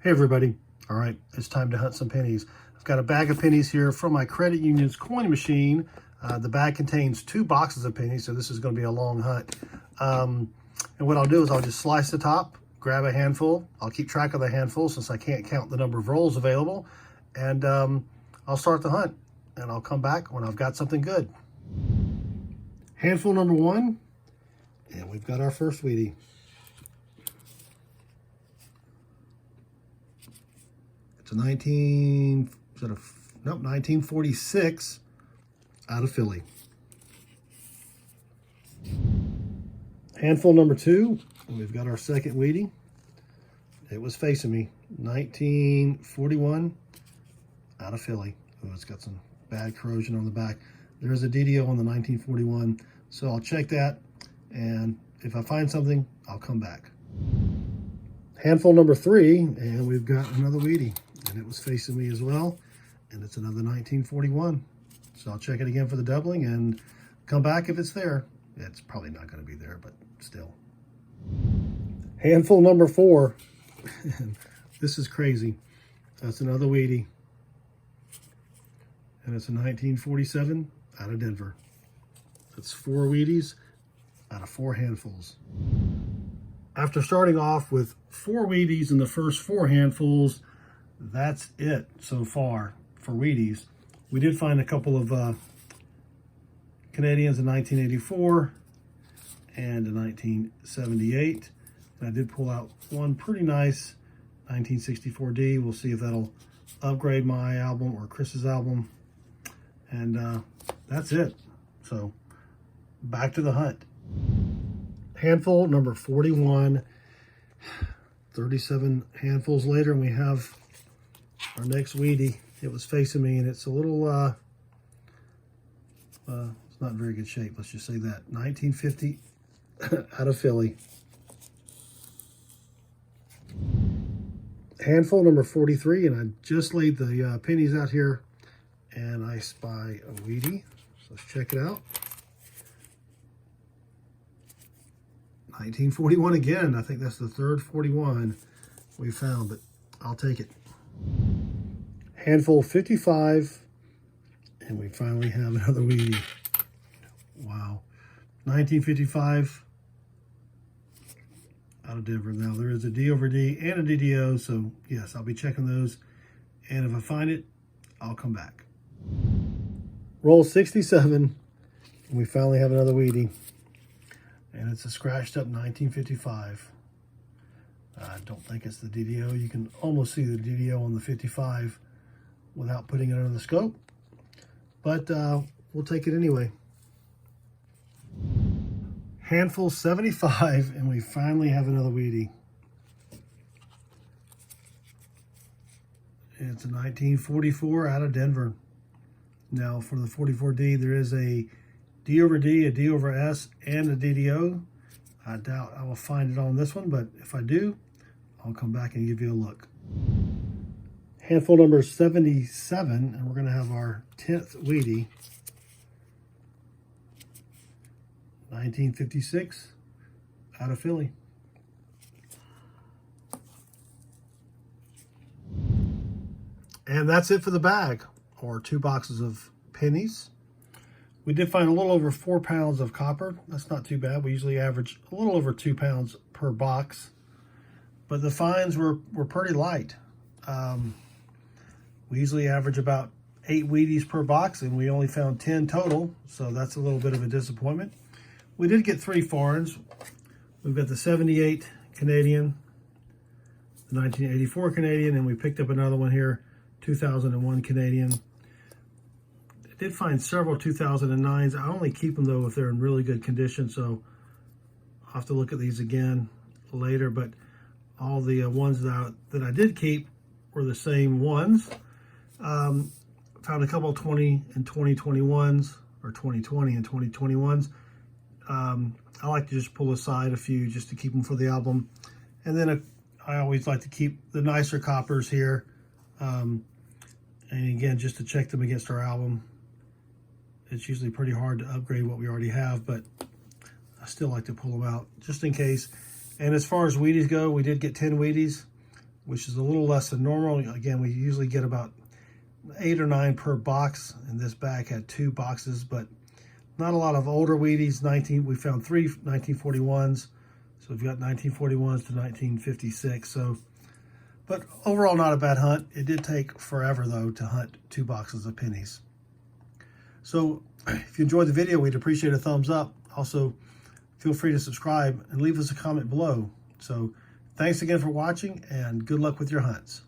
Hey everybody. All right, it's time to hunt some pennies. I've got a bag of pennies here from my credit union's coin machine. The bag contains 2 boxes of pennies, so this is going to be a long hunt. And what I'll do is I'll just slice the top, grab a handful. I'll keep track of the handful since I can't count the number of rolls available. And I'll start the hunt, and I'll come back when I've got something good. Handful number 1, and we've got our first Wheatie. It's a 1946 out of Philly. Handful number 2, we've got our second Wheatie. It was facing me, 1941 out of Philly. Oh, it's got some bad corrosion on the back. There is a DDO on the 1941, so I'll check that, and if I find something, I'll come back. Handful number 3, and we've got another Wheatie. And it was facing me as well, and it's another 1941. So I'll check it again for the doubling and come back if it's there. It's probably not going to be there, but still. Handful number 4. This is crazy. That's another Wheatie. And it's a 1947 out of Denver. That's 4 Wheaties out of 4 handfuls. After starting off with 4 Wheaties in the first 4 handfuls, that's it so far for Wheaties. We did find a couple of Canadians in 1984 and in 1978. And I did pull out one pretty nice 1964D. We'll see if that'll upgrade my album or Chris's album. And that's it. So back to the hunt. Handful number 41. 37 handfuls later, and we have our next Wheatie. It was facing me, and it's a little, it's not in very good shape. Let's just say that. 1950 out of Philly. Handful number 43, and I just laid the pennies out here, and I spy a Wheatie. So let's check it out. 1941 again. I think that's the third 41 we found, but I'll take it. Handful 55, and we finally have another Wheatie. Wow. 1955 out of Denver. Now, there is a D over D and a DDO, so yes, I'll be checking those. And if I find it, I'll come back. Roll 67, and we finally have another Wheatie. And it's a scratched up 1955. I don't think it's the DDO. You can almost see the DDO on the 55 without putting it under the scope. But we'll take it anyway. Handful 75, and we finally have another Wheatie. It's a 1944 out of Denver. Now for the 44D, there is a D over D, a D over S, and a DDO. I doubt I will find it on this one, but if I do, I'll come back and give you a look. Handful number 77, and we're going to have our 10th Wheatie. 1956 out of Philly. And that's it for the bag, or 2 boxes of pennies. We did find a little over 4 pounds of copper. That's not too bad. We usually average a little over 2 pounds per box. But the finds were pretty light. We usually average about 8 Wheaties per box, and we only found 10 total. So that's a little bit of a disappointment. We did get 3 foreigns. We've got the 78 Canadian, the 1984 Canadian, and we picked up another one here, 2001 Canadian. I did find several 2009s. I only keep them, though, if they're in really good condition, so I'll have to look at these again later. But all the ones that I did keep were the same ones. Found a couple of 20 and 2021s, or 2020 and 2021s. I like to just pull aside a few just to keep them for the album. And then I always like to keep the nicer coppers here. And again, just to check them against our album. It's usually pretty hard to upgrade what we already have, but I still like to pull them out just in case. And as far as Wheaties go, we did get 10 Wheaties. which is a little less than normal. Again, we usually get about 8 or 9 per box, and this bag had 2 boxes, but not a lot of older Wheaties. We found 3 1941s, so we've got 1941s to 1956. So, but overall, not a bad hunt. It did take forever though to hunt 2 boxes of pennies. So, if you enjoyed the video, we'd appreciate a thumbs up. Also, feel free to subscribe and leave us a comment below. So, thanks again for watching, and good luck with your hunts.